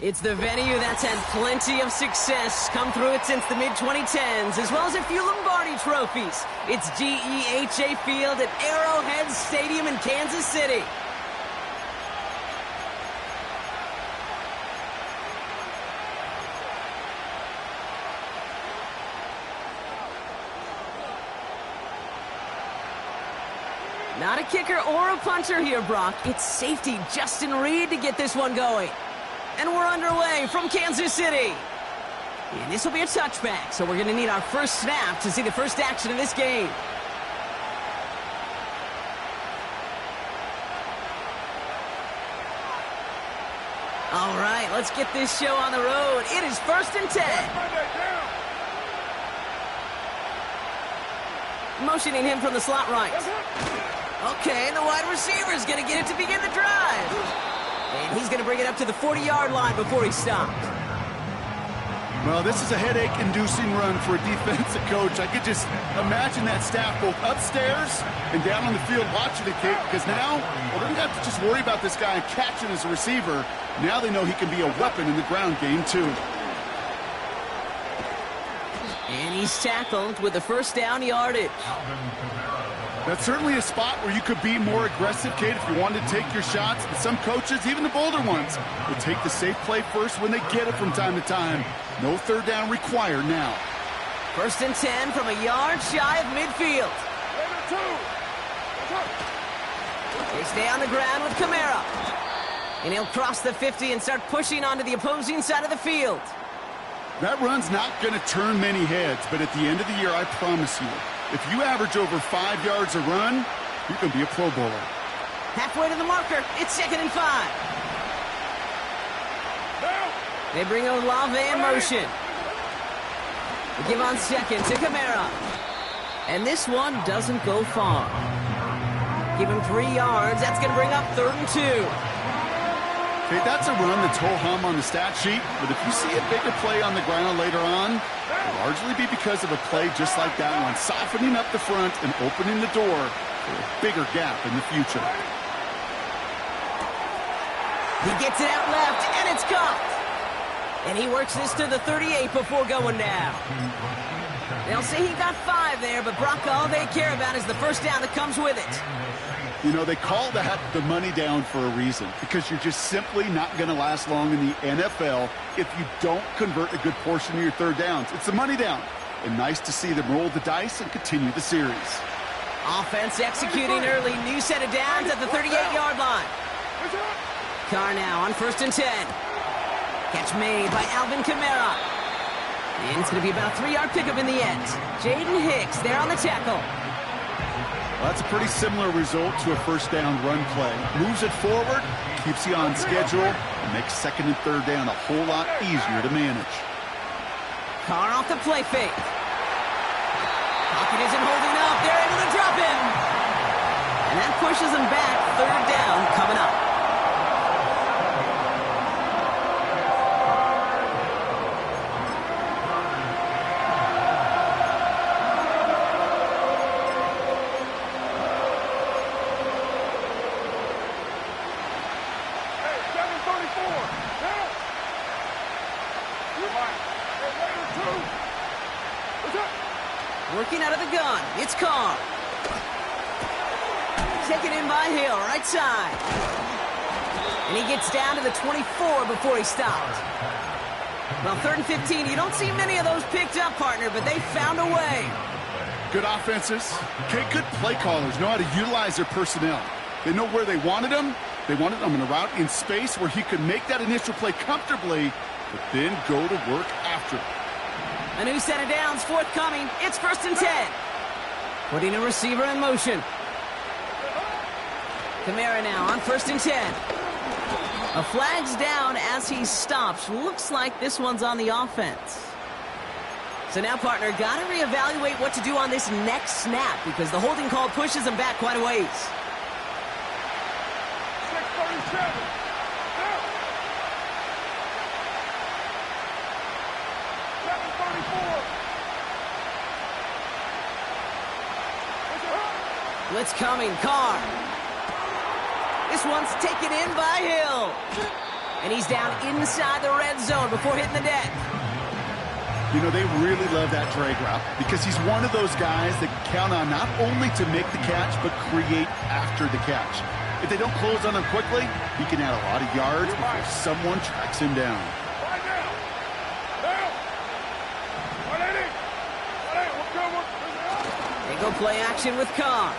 It's the venue that's had plenty of success, come through it since the mid-2010s, as well as a few Lombardi trophies. It's GEHA Field at Arrowhead Stadium in Kansas City. Not a kicker or a puncher here, Brock. It's safety Justin Reed to get this one going. And we're underway from Kansas City. And this will be a touchback, so we're going to need our first snap to see the first action of this game. All right, let's get this show on the road. It is 1st and 10. Motioning him from the slot right. Okay, the wide receiver is going to get it to begin the drive. And he's going to bring it up to the 40-yard line before he stopped. Well, this is a headache-inducing run for a defensive coach. I could just imagine that staff both upstairs and down on the field watching the kick, because now, well, they don't have to just worry about this guy catching as a receiver. Now they know he can be a weapon in the ground game, too. And he's tackled with the first down yardage. That's certainly a spot where you could be more aggressive, Kate, if you wanted to take your shots. And some coaches, even the bolder ones, will take the safe play first when they get it from time to time. No third down required now. 1st and 10 from a yard shy of midfield. They stay on the ground with Kamara. And he'll cross the 50 and start pushing onto the opposing side of the field. That run's not going to turn many heads, but at the end of the year, I promise you, if you average over 5 yards a run, you can be a Pro Bowler. Halfway to the marker. It's 2nd and 5. They bring Olave in motion. They give on 2nd to Kamara. And this one doesn't go far. Give him 3 yards. That's going to bring up 3rd and 2. Okay, that's a run that's ho-hum on the stat sheet, but if you see a bigger play on the ground later on, it'll largely be because of a play just like that one, softening up the front and opening the door for a bigger gap in the future. He gets it out left, and it's caught. And he works this to the 38 before going down. They'll say he got 5 there, but Brock, all they care about is the first down that comes with it. You know, they call that the money down for a reason, because you're just simply not going to last long in the NFL if you don't convert a good portion of your third downs. It's the money down. And nice to see them roll the dice and continue the series. Offense executing early. New set of downs at the 38-yard line. Carr now on 1st and 10. Catch made by Alvin Kamara. And it's going to be about a 3-yard pickup in the end. Jaden Hicks there on the tackle. Well, that's a pretty similar result to a first down run play. Moves it forward, keeps you on schedule, and makes 2nd and 3rd down a whole lot easier to manage. Carr off the play fake. Pocket isn't holding up. They're able to drop him. And that pushes him back. 3rd down coming up. Working out of the gun, it's Carr. Taken in by Hill, right side. And he gets down to the 24 before he stopped. Well, 3rd and 15, you don't see many of those picked up, partner, but they found a way. Good offenses. Okay, good play callers know how to utilize their personnel. They know where they wanted them. They wanted them in a route in space where he could make that initial play comfortably, but then go to work after it. A new set of downs forthcoming. It's 1st and 10. Putting a receiver in motion. Kamara now on 1st and 10. A flag's down as he stops. Looks like this one's on the offense. So now, partner, got to reevaluate what to do on this next snap because the holding call pushes him back quite a ways. 6:37. Blitz coming, Carr. This one's taken in by Hill. And he's down inside the red zone before hitting the deck. You know, they really love that drag route because he's one of those guys that count on not only to make the catch, but create after the catch. If they don't close on him quickly, he can add a lot of yards before someone tracks him down. They go play action with Carr.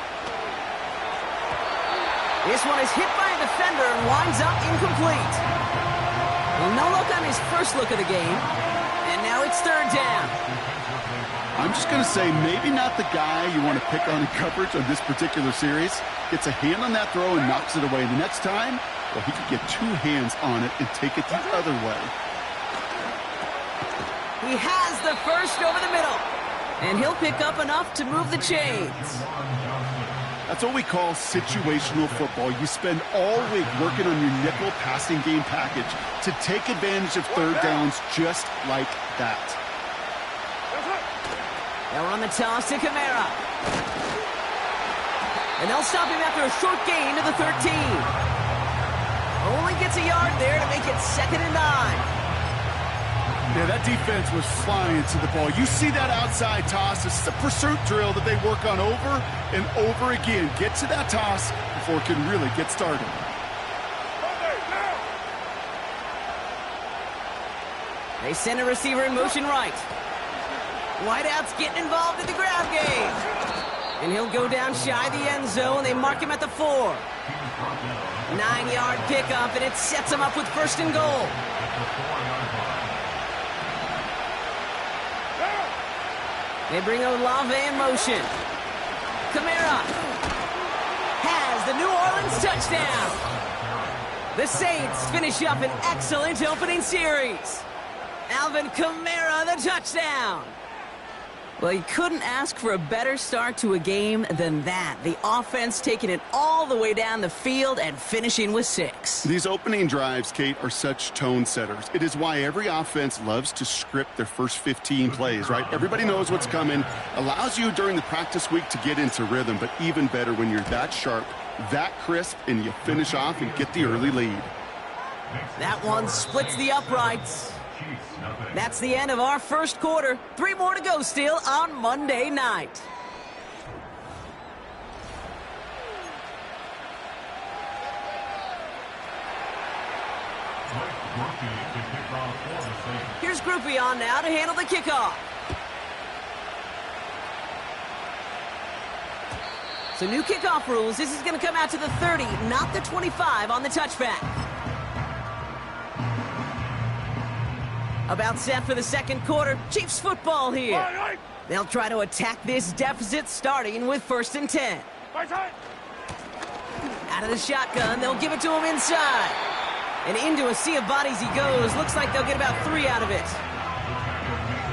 This one is hit by a defender and winds up incomplete. Well, no look on his first look of the game. And now it's third down. I'm just going to say maybe not the guy you want to pick on in coverage on this particular series. Gets a hand on that throw and knocks it away. The next time, well, he could get two hands on it and take it the other way. He has the first over the middle. And he'll pick up enough to move the chains. That's what we call situational football. You spend all week working on your nickel passing game package to take advantage of third downs just like that. They'll run the toss to Kamara. And they'll stop him after a short gain to the 13. Only gets a yard there to make it 2nd and 9. Yeah, that defense was flying to the ball. You see that outside toss. This is a pursuit drill that they work on over and over again. Get to that toss before it can really get started. They send a receiver in motion right. Wideout's getting involved in the grab game. And he'll go down shy the end zone. They mark him at the 4. 9-yard pickup, and it sets him up with 1st and goal. They bring Olave in motion. Kamara has the New Orleans touchdown. The Saints finish up an excellent opening series. Alvin Kamara, the touchdown. Well, you couldn't ask for a better start to a game than that. The offense taking it all the way down the field and finishing with 6. These opening drives, Kate, are such tone setters. It is why every offense loves to script their first 15 plays, right? Everybody knows what's coming. Allows you during the practice week to get into rhythm, but even better when you're that sharp, that crisp, and you finish off and get the early lead. That one splits the uprights. That's the end of our first quarter. 3 more to go still on Monday night. Here's Groupie on now to handle the kickoff. So new kickoff rules. This is going to come out to the 30, not the 25 on the touchback. About set for the second quarter. Chiefs football here. They'll try to attack this deficit starting with 1st and 10. Out of the shotgun, they'll give it to him inside. And into a sea of bodies he goes. Looks like they'll get about 3 out of it.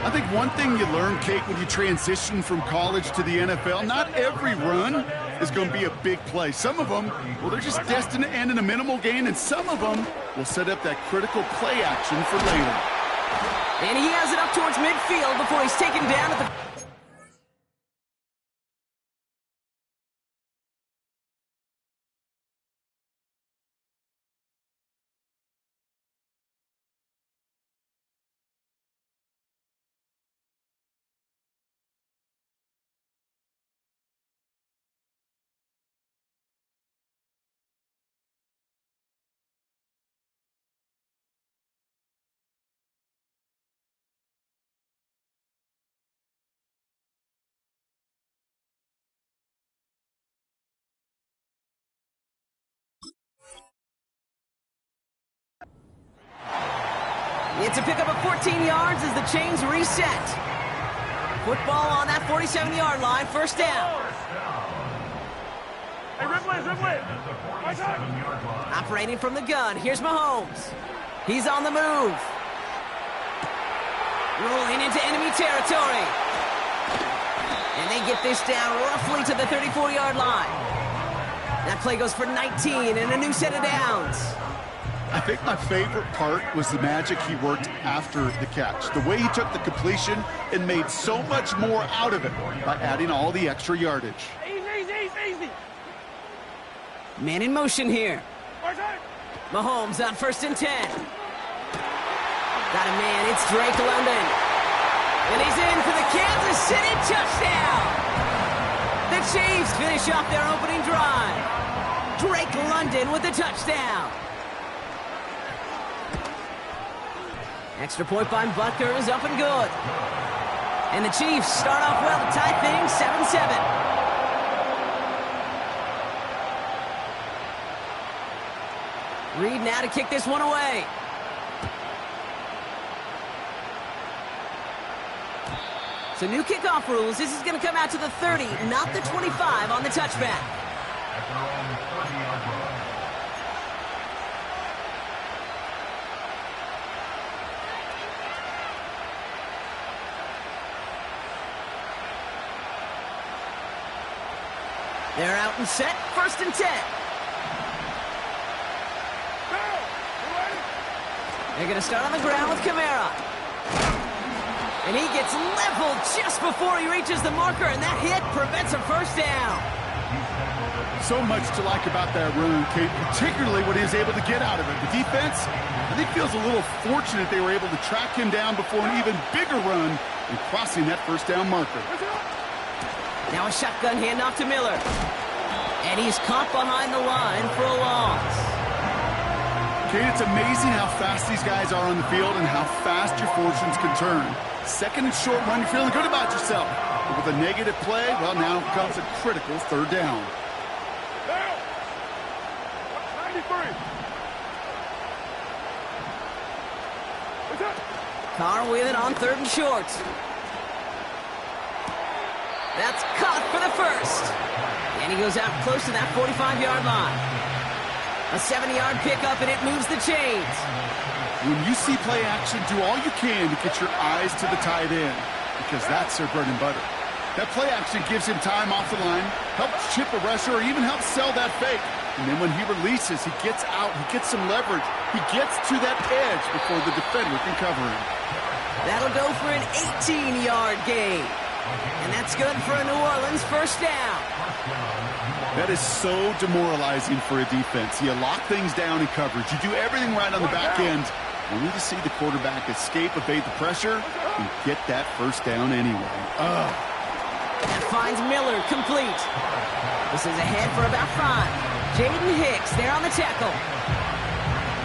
I think one thing you learn, Kate, when you transition from college to the NFL, not every run is going to be a big play. Some of them, well, they're just destined to end in a minimal gain, and some of them will set up that critical play action for later. And he has it up towards midfield before he's taken down at the... It's a pickup of 14 yards as the chains reset. Football on that 47-yard line, 1st down. Hey, Ripley. Operating from the gun, here's Mahomes. He's on the move. Rolling into enemy territory. And they get this down roughly to the 34-yard line. That play goes for 19 and a new set of downs. I think my favorite part was the magic he worked after the catch. The way he took the completion and made so much more out of it by adding all the extra yardage. Easy. Man in motion here. Mahomes on 1st and 10. Got a man, it's Drake London. And he's in for the Kansas City touchdown. The Chiefs finish off their opening drive. Drake London with the touchdown. Extra point by Butker is up and good. And the Chiefs start off well to tie things 7-7. Reed now to kick this one away. So new kickoff rules. This is going to come out to the 30, not the 25 on the touchback. They're out and set. 1st and 10. They're going to start on the ground with Kamara. And he gets leveled just before he reaches the marker, and that hit prevents a first down. So much to like about that run, Kate, particularly what he was able to get out of it. The defense, I think, feels a little fortunate they were able to track him down before an even bigger run and crossing that first down marker. Now a shotgun handoff to Miller. And he's caught behind the line for a loss. Kate, it's amazing how fast these guys are on the field and how fast your fortunes can turn. 2nd and short run, you're feeling good about yourself. But with a negative play, well, now comes a critical 3rd down. Down. 93. What's up? Carr with it on 3rd and short. That's caught for the first. And he goes out close to that 45-yard line. A 70-yard pickup, and it moves the chains. When you see play action, do all you can to get your eyes to the tight end, because that's their bread and butter. That play action gives him time off the line, helps chip a rusher, or even helps sell that fake. And then when he releases, he gets out, he gets some leverage. He gets to that edge before the defender can cover him. That'll go for an 18-yard gain. And that's good for a New Orleans first down. That is so demoralizing for a defense. You lock things down in coverage. You do everything right on the back end, only to see the quarterback escape, evade the pressure, and get that first down anyway. Oh. That finds Miller complete. This is ahead for about 5. Jaden Hicks there on the tackle.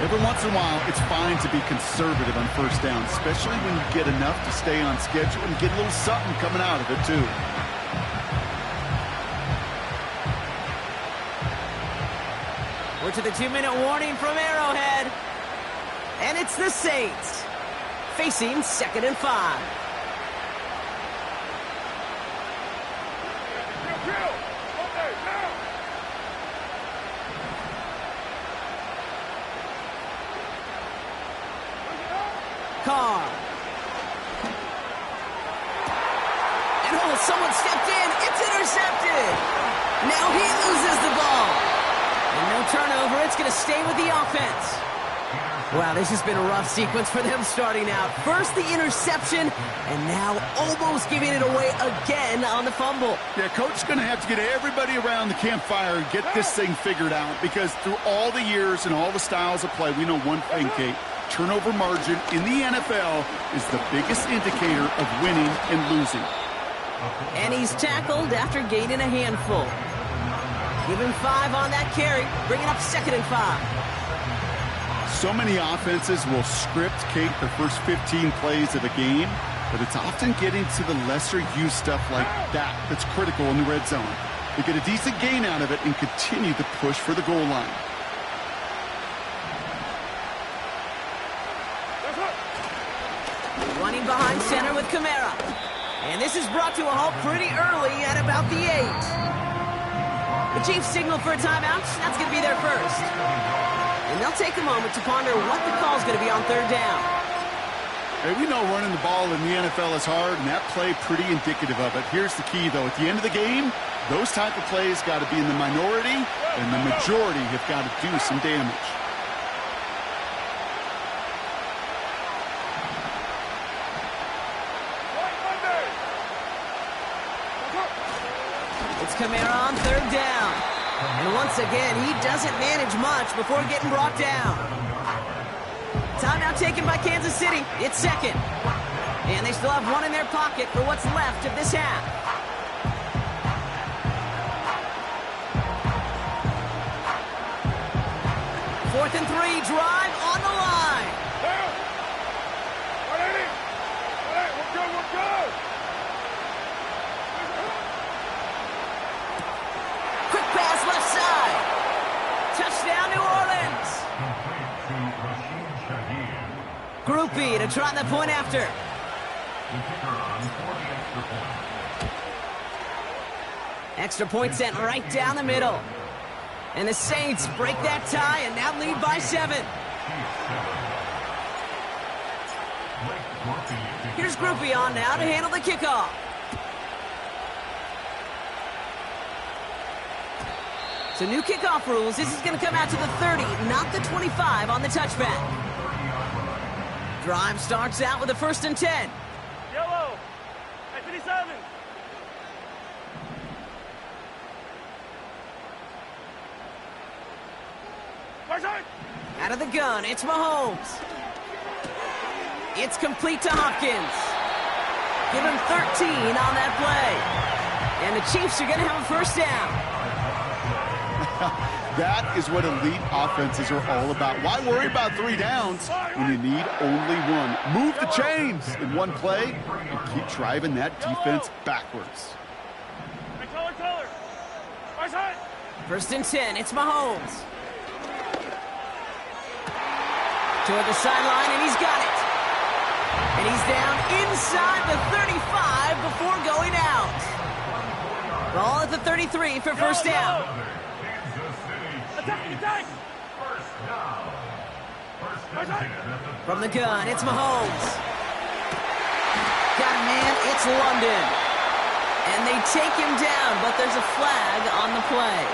Every once in a while, it's fine to be conservative on first down, especially when you get enough to stay on schedule and get a little something coming out of it, too. We're to the 2-minute warning from Arrowhead. And it's the Saints facing 2nd and 5. Carr. And oh, someone stepped in. It's intercepted. Now he loses the ball. And no turnover. It's going to stay with the offense. Wow, this has been a rough sequence for them starting out. First the interception, and now almost giving it away again on the fumble. Yeah, Coach's going to have to get everybody around the campfire and get this thing figured out, because through all the years and all the styles of play, we know one thing, Kate. Turnover margin in the NFL is the biggest indicator of winning and losing. And he's tackled after gaining a handful. Give him 5 on that carry, bringing up 2nd and 5. So many offenses will script, Kate, the first 15 plays of a game, but it's often getting to the lesser-used stuff like that that's critical in the red zone. They get a decent gain out of it and continue to push for the goal line. Running behind center with Kamara. And this is brought to a halt pretty early at about the 8. The Chiefs signal for a timeout. That's going to be their first. And they'll take a moment to ponder what the call is going to be on 3rd down. Hey, we know running the ball in the NFL is hard, and that play pretty indicative of it. Here's the key, though. At the end of the game, those type of plays got to be in the minority, and the majority have got to do some damage. It's Kamara on 3rd down. And once again, he doesn't manage much before getting brought down. Timeout taken by Kansas City. It's second. And they still have one in their pocket for what's left of this half. Fourth and 3, drive on the line. Down. 180. 180. We're good. We're good. Quick pass left side. Touchdown, New Orleans. Groupie to try the point after. Extra point sent right down the middle. And the Saints break that tie and now lead by 7. Here's Groupie on now to handle the kickoff. So new kickoff rules. This is going to come out to the 30, not the 25 on the touchback. Drive starts out with a 1st and 10. Yellow. At 57. Out of the gun, it's Mahomes. It's complete to Hopkins. Give him 13 on that play. And the Chiefs are going to have a 1st down. That is what elite offenses are all about. Why worry about 3 downs when you need only one? Move the chains in one play and keep driving that defense backwards. 1st and 10, it's Mahomes. Toward the sideline, and he's got it. And he's down inside the 35 before going out. Ball at the 33 for 1st down. From the gun, it's Mahomes. Got a man, it's London. And they take him down, but there's a flag on the play.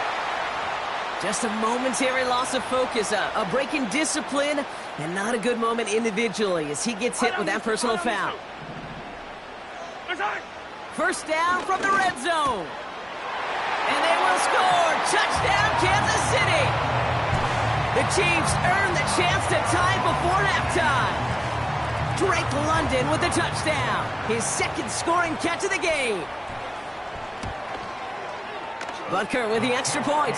Just a momentary loss of focus, a break in discipline, and not a good moment individually as he gets hit with that personal foul. 1st down from the red zone. And they will score. Touchdown, Kansas City. The Chiefs earn the chance to tie before halftime. Drake London with the touchdown. His 2nd scoring catch of the game. Butker with the extra point.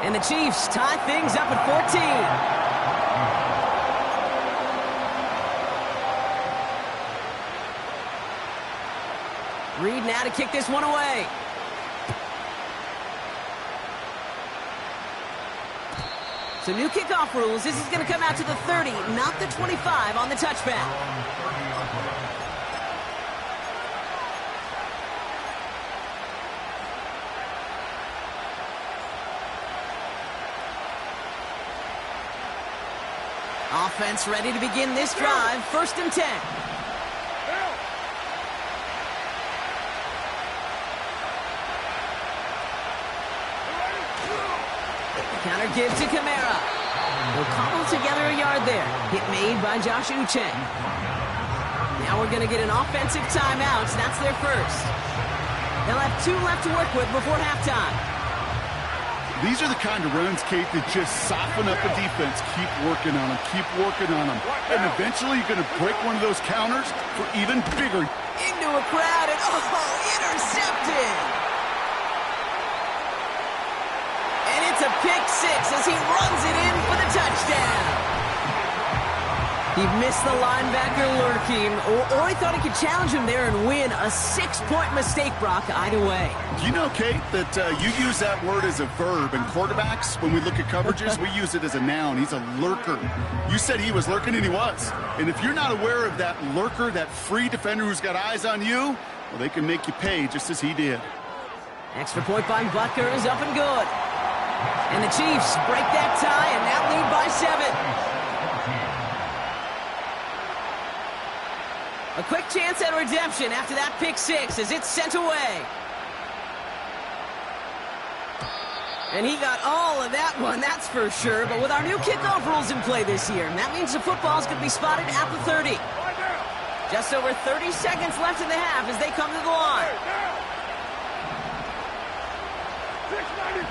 And the Chiefs tie things up at 14. Reed now to kick this one away. So new kickoff rules. This is going to come out to the 30, not the 25 on the touchback. Offense ready to begin this drive. 1st and 10. Counter give to Kamara. They'll cobble together a yard there. Hit made by Josh Uche. Now we're going to get an offensive timeout. That's their 1st. They'll have 2 left to work with before halftime. These are the kind of runs, Kate, that just soften up the defense. Keep working on them. Keep working on them. And eventually you're going to break one of those counters for even bigger. Into a crowd and, intercepted. And it's a pick 6 as he runs it in for the touchdown. He missed the linebacker lurking, or he thought he could challenge him there and win. A 6-point mistake, Brock, either way. Do you know, Kate, that you use that word as a verb, and quarterbacks, when we look at coverages, we use it as a noun. He's a lurker. You said he was lurking, and he was. And if you're not aware of that lurker, that free defender who's got eyes on you, well, they can make you pay just as he did. Extra point by Butker is up and good. And the Chiefs break that tie and now lead by 7. A quick chance at redemption after that pick 6 as it's sent away. And he got all of that one, that's for sure. But with our new kickoff rules in play this year, that means the football's going to be spotted at the 30. Just over 30 seconds left in the half as they come to the line.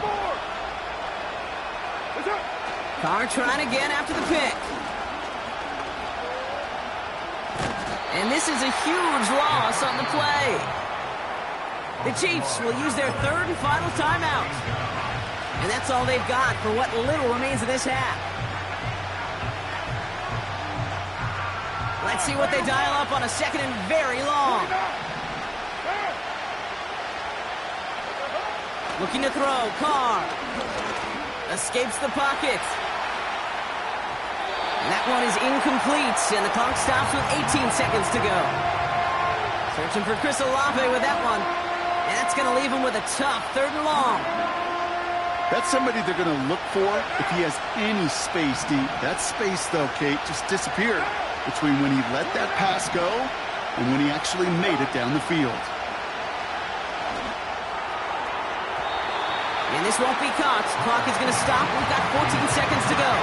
more. What's up? Carr trying again after the pick. And this is a huge loss on the play. The Chiefs will use their third and final timeout. And that's all they've got for what little remains of this half. Let's see what they dial up on a second and very long. Looking to throw. Carr escapes the pocket. And that one is incomplete, and the clock stops with 18 seconds to go. Searching for Chris Olave with that one. And that's going to leave him with a tough third and long. That's somebody they're going to look for if he has any space deep. That space, though, Kate, just disappeared between when he let that pass go and when he actually made it down the field. And this won't be caught. Clock is going to stop. We've got 14 seconds to go.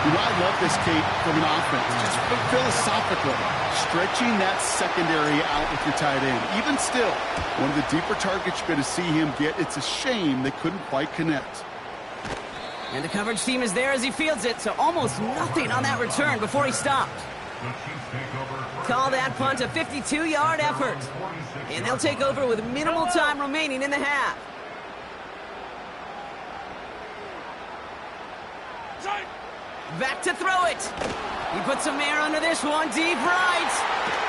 You know, I love this, Kate, from an offense. Just philosophically, stretching that secondary out with your tight end. Even still, one of the deeper targets you're going to see him get. It's a shame they couldn't quite connect. And the coverage team is there as he fields it, so almost nothing on that return before he stopped. Call that punt a 52-yard effort. And they'll take over with minimal time remaining in the half. Back to throw it. He puts some air under this one. Deep right.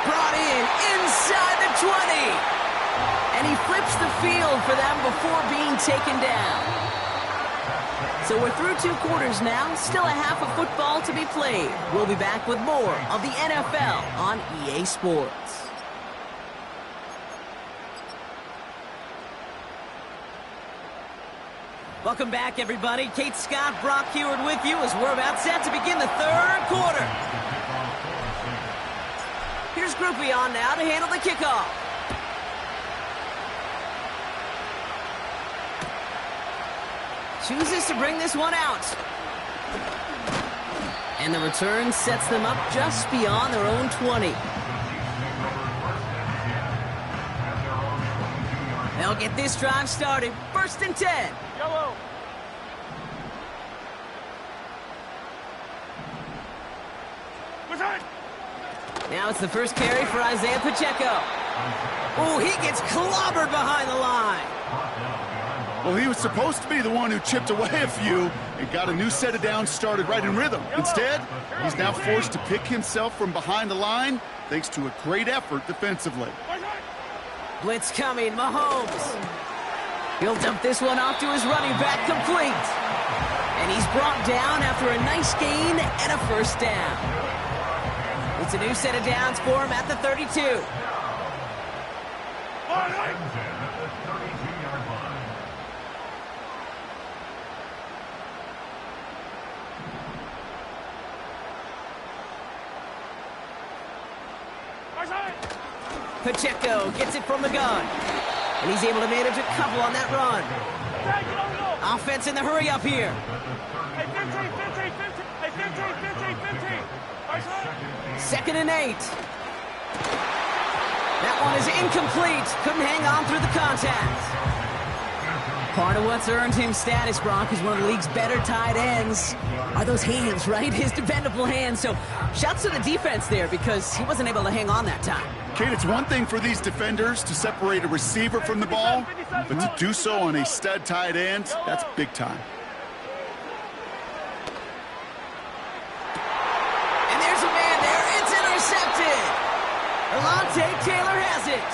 Brought in inside the 20. And he flips the field for them before being taken down. So we're through 2 quarters now. Still a half of football to be played. We'll be back with more of the NFL on EA Sports. Welcome back, everybody. Kate Scott, Brock Heward with you as we're about set to begin the third quarter. Here's Groupie on now to handle the kickoff. Chooses to bring this one out. And the return sets them up just beyond their own 20. They'll get this drive started. 1st and 10. Yellow. Now it's the first carry for Isaiah Pacheco. Oh, he gets clobbered behind the line. Well, he was supposed to be the one who chipped away a few and got a new set of downs started right in rhythm. Instead, he's now forced to pick himself from behind the line thanks to a great effort defensively. Blitz coming, Mahomes. He'll dump this one off to his running back, complete. And he's brought down after a nice gain and a first down. It's a new set of downs for him at the 32. Pacheco gets it from the gun. And he's able to manage a couple on that run. Offense in the hurry up here. Second and 8. That one is incomplete. Couldn't hang on through the contact. Part of what's earned him status, Brock, is one of the league's better tight ends. Are those hands, right? His dependable hands. So shouts to the defense there because he wasn't able to hang on that time. Kate, it's one thing for these defenders to separate a receiver from the ball, but to do so on a stud tight end, that's big time. And there's a man there. It's intercepted. Alontae Taylor has it.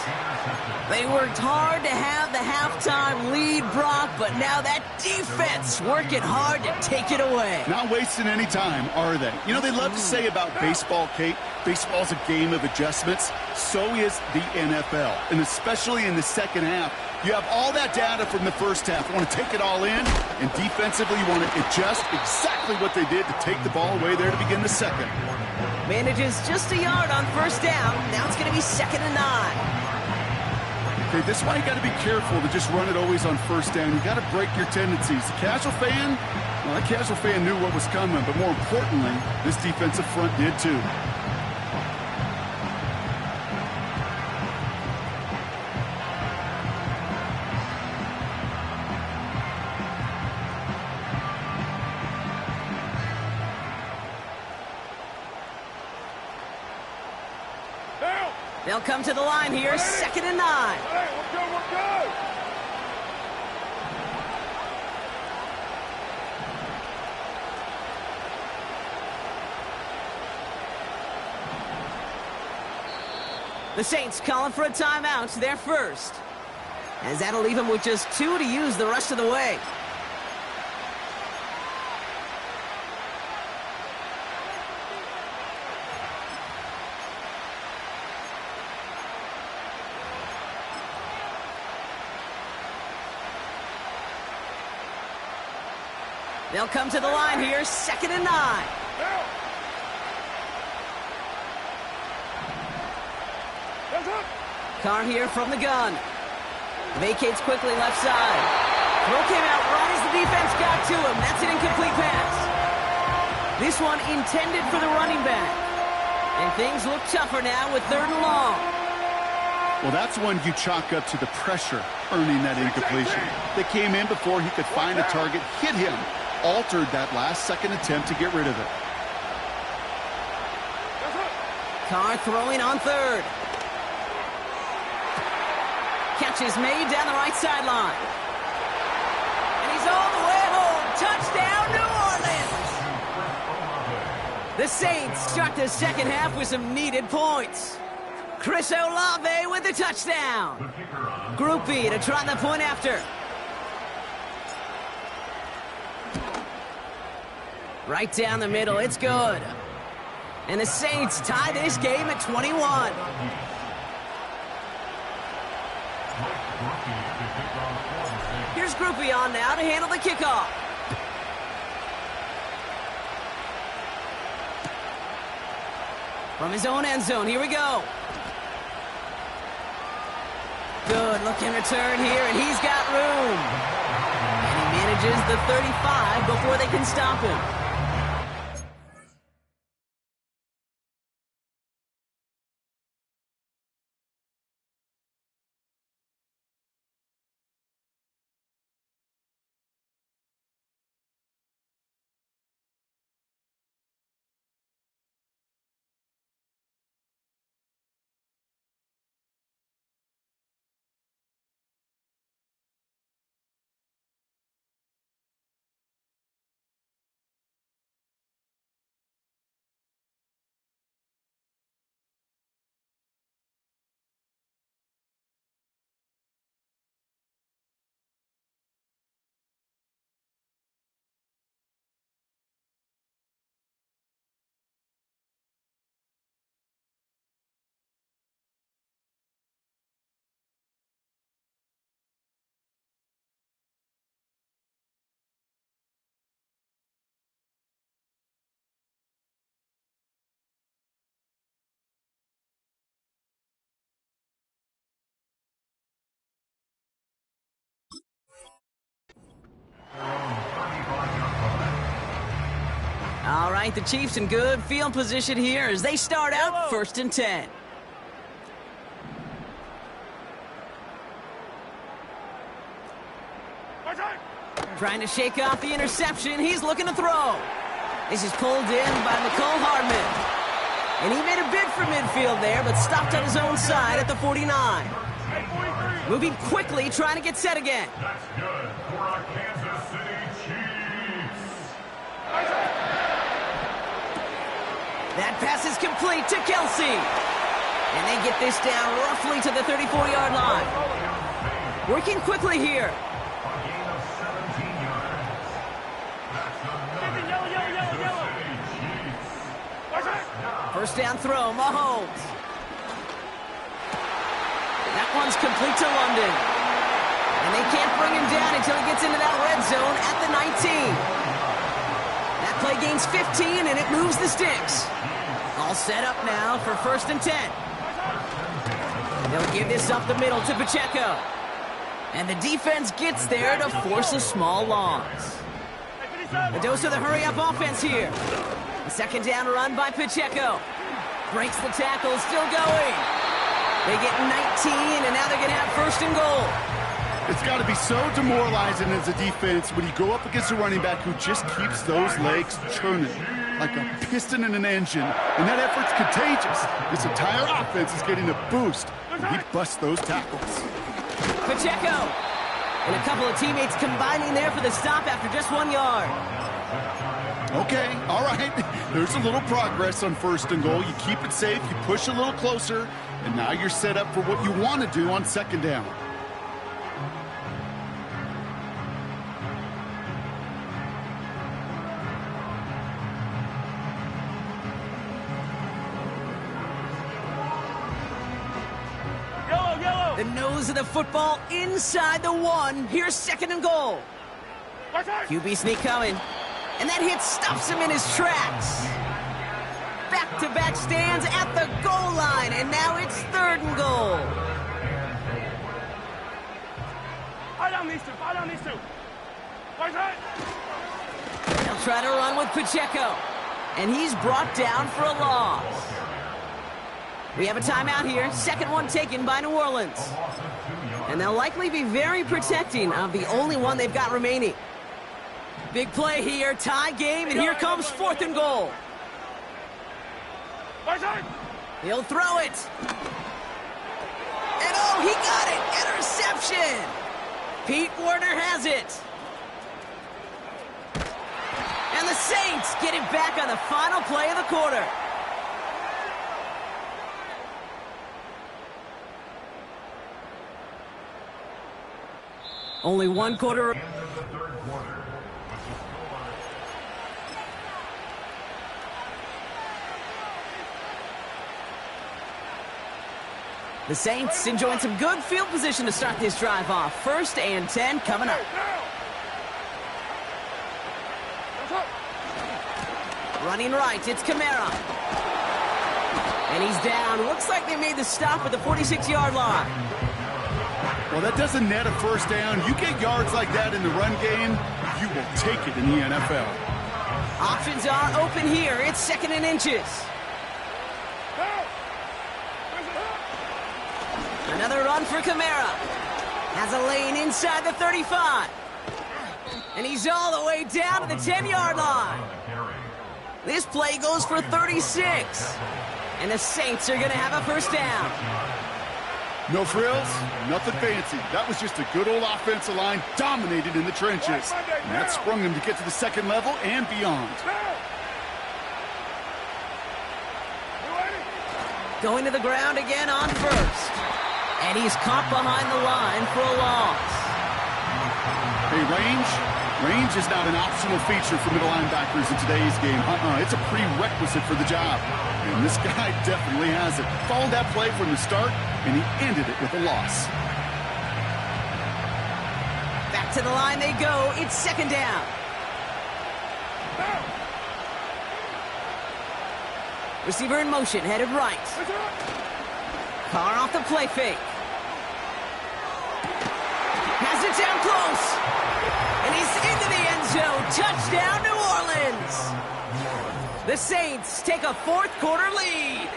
They worked hard to have the halftime lead, Brock, but now that defense working hard to take it away. Not wasting any time, are they? You know, they love to say about baseball, Kate, baseball's a game of adjustments. So is the NFL, and especially in the second half. You have all that data from the first half. You want to take it all in, and defensively you want to adjust exactly what they did to take the ball away there to begin the second. Manages just a yard on first down. Now it's going to be 2nd and 9. Okay, this is why you got to be careful to just run it always on first down. You got to break your tendencies. The casual fan, well, that casual fan knew what was coming, but more importantly, this defensive front did too. They'll come to the line here, 2nd and 9. Hey, we're good, we're good. The Saints calling for a timeout, their first. As that'll leave them with just 2 to use the rest of the way. They'll come to the line here, 2nd and 9. Now. Hands up. Carr here from the gun. Vacates quickly left side. Throw came out right as the defense got to him. That's an incomplete pass. This one intended for the running back. And things look tougher now with 3rd and long. Well, that's one you chalk up to the pressure earning that incompletion. They came in before he could find a target, hit him, altered that last-second attempt to get rid of it. Carr throwing on 3rd. Catch is made down the right sideline. And he's all the way home. Touchdown, New Orleans! The Saints start the second half with some needed points. Chris Olave with the touchdown. Groupie to try the point after. Right down the middle, it's good. And the Saints tie this game at 21. Here's Groupie on now to handle the kickoff. From his own end zone, here we go. Good looking return here, and he's got room. And he manages the 35 before they can stop him. All right, the Chiefs in good field position here as they start out 1st and 10. Trying to shake off the interception. He's looking to throw. This is pulled in by McCole Hardman. And he made a bid for midfield there, but stopped on his own side at the 49. Moving quickly, trying to get set again. That's good for our Kansas City Chiefs. That pass is complete to Kelsey. And they get this down roughly to the 34-yard line. Working quickly here. A gain of 17 yards. That's another Kansas City Chiefs. First down throw, Mahomes. That one's complete to London. And they can't bring him down until he gets into that red zone at the 19. That play gains 15, and it moves the sticks. All set up now for 1st and 10. They'll give this up the middle to Pacheco. And the defense gets there to force a small loss. A dose of the hurry-up offense here. A 2nd down run by Pacheco. Breaks the tackle, still going. They get 19, and now they're going to have 1st and goal. It's got to be so demoralizing as a defense when you go up against a running back who just keeps those legs churning like a piston in an engine, and that effort's contagious. This entire offense is getting a boost when he busts those tackles. Pacheco, and a couple of teammates combining there for the stop after just 1 yard. Okay, all right. There's a little progress on 1st and goal. You keep it safe, you push a little closer, and now you're set up for what you want to do on 2nd down. The nose of the football inside the 1. Here's 2nd and goal. QB sneak coming. And that hit stops him in his tracks. Back-to-back stands at the goal line. And now it's 3rd and goal. They'll try to run with Pacheco. And he's brought down for a loss. We have a timeout here. 2nd one taken by New Orleans. And they'll likely be very protecting of the only one they've got remaining. Big play here, tie game, and here comes 4th and goal. He'll throw it. And oh, he got it. Interception. Pete Werner has it. And the Saints get it back on the final play of the quarter. Only 1 quarter. The Saints enjoying some good field position to start this drive off. 1st and 10 coming up. Running right, it's Kamara. And he's down. Looks like they made the stop at the 46-yard line. Well, that doesn't net a 1st down. You get yards like that in the run game, you will take it in the NFL. Options are open here. It's 2nd and inches. Another run for Kamara. Has a lane inside the 35. And he's all the way down to the 10-yard line. This play goes for 36. And the Saints are going to have a 1st down. No frills, nothing fancy. That was just a good old offensive line dominated in the trenches. And that sprung them to get to the 2nd level and beyond. Going to the ground again on 1st. And he's caught behind the line for a loss. Hey, range is not an optional feature for middle linebackers in today's game. It's a prerequisite for the job. And this guy definitely has it. Followed that play from the start, and he ended it with a loss. Back to the line they go. It's 2nd down. Receiver in motion, headed right. Carr off the play fake. Has it down close. And he's into the end zone. Touchdown, New Orleans. The Saints take a 4th quarter lead.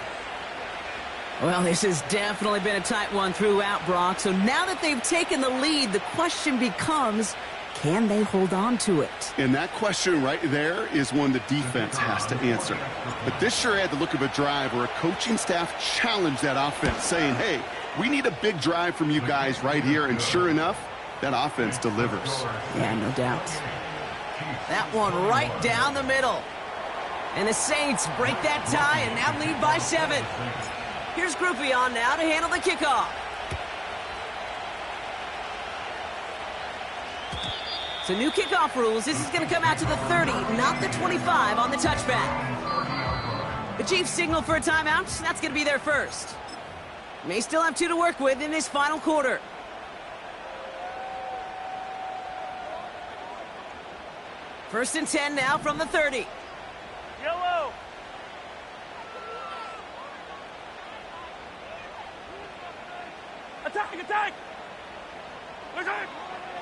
Well, this has definitely been a tight one throughout, Brock. So now that they've taken the lead, the question becomes, can they hold on to it? And that question right there is one the defense has to answer. But this sure had the look of a drive where a coaching staff challenged that offense, saying, hey, we need a big drive from you guys right here. And sure enough, that offense delivers. Yeah, no doubt. That one right down the middle. And the Saints break that tie and now lead by 7. Here's Groupie on now to handle the kickoff. So new kickoff rules. This is going to come out to the 30, not the 25 on the touchback. The Chiefs signal for a timeout. That's going to be their first. May still have 2 to work with in this final quarter. First and 10 now from the 30. Yellow. Attack, attack. Attack.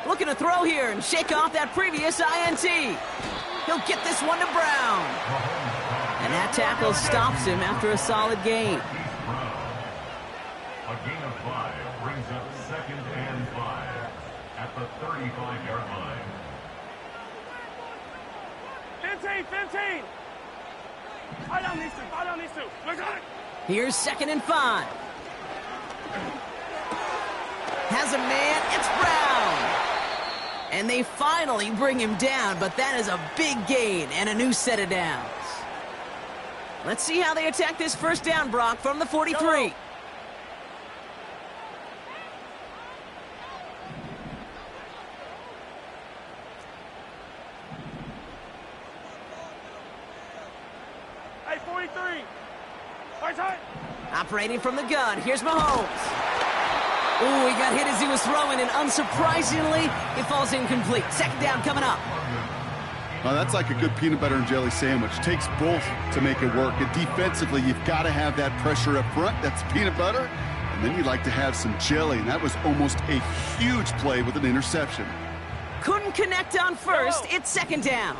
Looking to throw here and shake off that previous INT. He'll get this one to Brown. And that tackle stops him after a solid gain. A gain of 5 brings up 2nd and 5. at the 35-yard line. 15. I don't need to. Look at it. Here's 2nd and 5. Has a man, it's Brown. And they finally bring him down, but that is a big gain and a new set of downs. Let's see how they attack this first down, Brock, from the 43. Hey, 43. Right side. Operating from the gun, here's Mahomes. Ooh, he got hit as he was throwing, and unsurprisingly, it falls incomplete. 2nd down coming up. Well, that's like a good peanut butter and jelly sandwich. Takes both to make it work. And defensively, you've got to have that pressure up front. That's peanut butter. And then you'd like to have some jelly. And that was almost a huge play with an interception. Couldn't connect on first. It's 2nd down.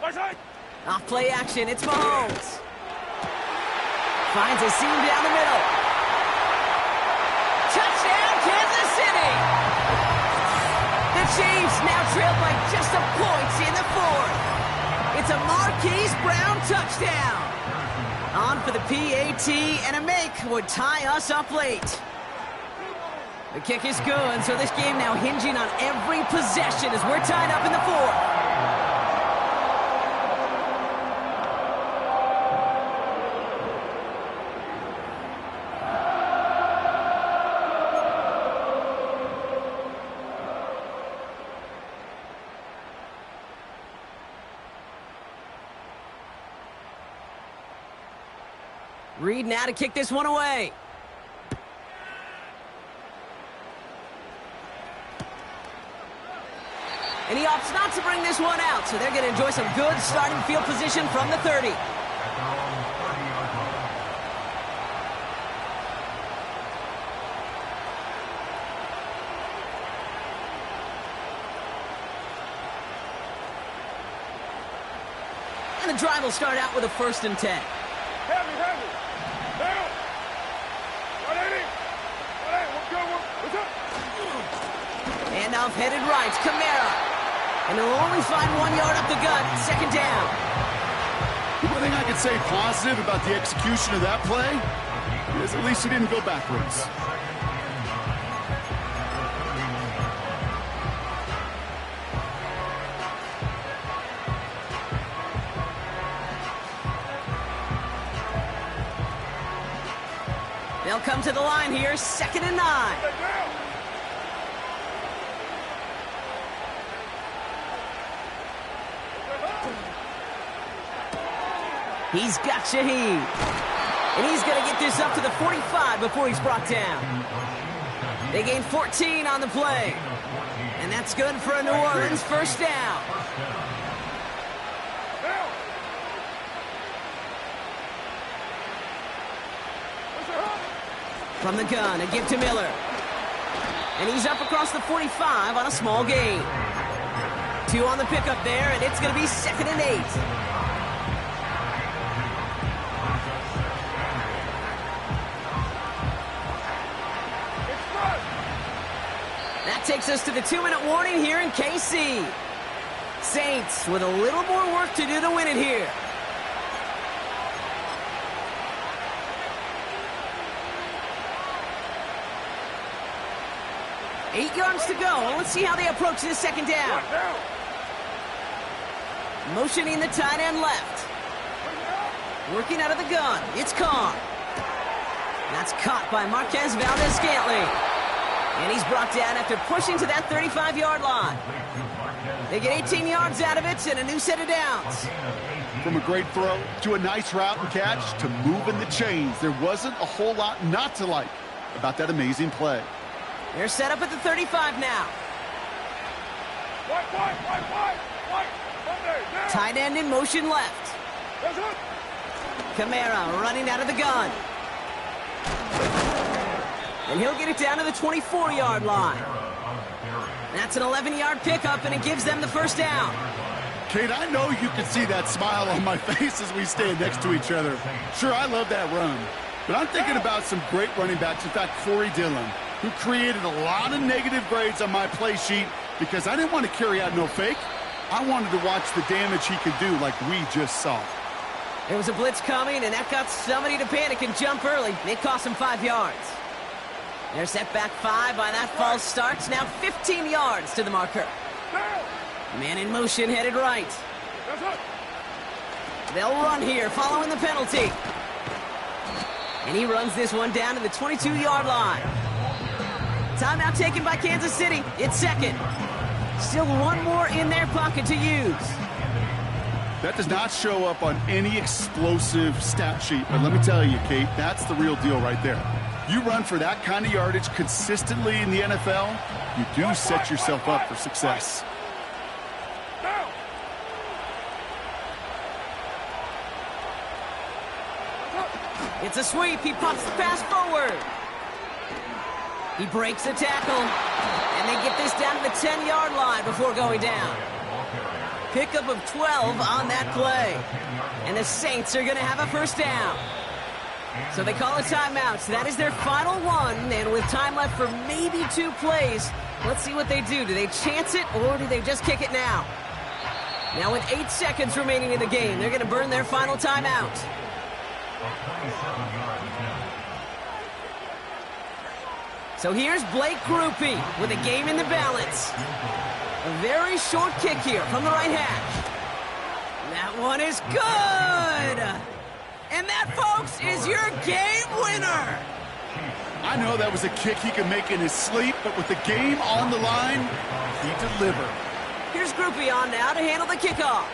Right side. Off play action, it's Mahomes. Finds a seam down the middle. Touchdown, Kansas City! The Chiefs now trail by just a point in the 4th. It's a Marquise Brown touchdown. On for the PAT, and a make would tie us up late. The kick is good, so this game now hinging on every possession as we're tied up in the 4th. Reed now to kick this one away. And he opts not to bring this one out, so they're going to enjoy some good starting field position from the 30. And the drive will start out with a 1st and 10. Heavy. Down. 180. 180. We're good. What's up? Handoff headed right, Kamara. And he'll only find 1 yard up the gut, 2nd down. The one thing I could say positive about the execution of that play is at least he didn't go backwards. They'll come to the line here, 2nd and 9. He's got Shaheed. And he's going to get this up to the 45 before he's brought down. They gain 14 on the play. And that's good for a New Orleans 1st down. From the gun, a give to Miller. And he's up across the 45 on a small gain. 2 on the pickup there, and it's going to be 2nd and 8. That takes us to the 2-minute warning here in KC. Saints with a little more work to do to win it here. Eight yards to go. Let's see how they approach this 2nd down. Motioning the tight end left. Working out of the gun. It's Carr. That's caught by Marquez Valdez-Scantling. And he's brought down after pushing to that 35-yard line. They get 18 yards out of it and a new set of downs. From a great throw to a nice route and catch to moving the chains, there wasn't a whole lot not to like about that amazing play. They're set up at the 35 now. Tight end in motion left. Kamara running out of the gun. And he'll get it down to the 24-yard line. That's an 11-yard pickup, and it gives them the 1st down. Kate, I know you can see that smile on my face as we stand next to each other. Sure, I love that run. But I'm thinking about some great running backs. In fact, Corey Dillon, who created a lot of negative grades on my play sheet because I didn't want to carry out no fake. I wanted to watch the damage he could do like we just saw. There was a blitz coming, and that got somebody to panic and jump early. It cost him 5 yards. They're set back 5 by that false start. Now 15 yards to the marker. Man in motion, headed right. They'll run here, following the penalty. And he runs this one down to the 22-yard line. Timeout taken by Kansas City. It's second. Still one more in their pocket to use. That does not show up on any explosive stat sheet. But let me tell you, Kate, that's the real deal right there. You run for that kind of yardage consistently in the NFL, you do set yourself up for success. It's a sweep. He pops the pass forward. He breaks the tackle. And they get this down to the 10-yard line before going down. Pickup of 12 on that play. And the Saints are going to have a first down. So they call a timeout. So that is their final one. And with time left for maybe 2 plays, let's see what they do. Do they chance it or do they just kick it now? Now with 8 seconds remaining in the game, they're going to burn their final timeout. So here's Blake Groupie with a game in the balance. A very short kick here from the right hash. That one is good! And that, folks, is your game winner! I know that was a kick he could make in his sleep, but with the game on the line, he delivered. Here's Groupie on now to handle the kickoff.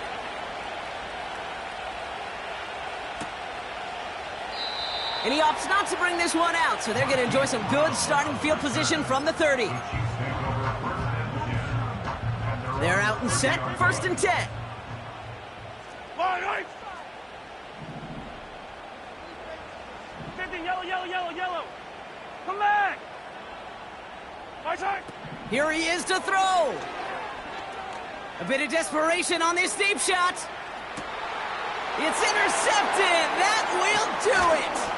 And he opts not to bring this one out, so they're going to enjoy some good starting field position from the 30. They're out and set, 1st and 10. Line right. 50, yellow, yellow, yellow, yellow. Come back. Right side. Here he is to throw. A bit of desperation on this deep shot. It's intercepted. That will do it.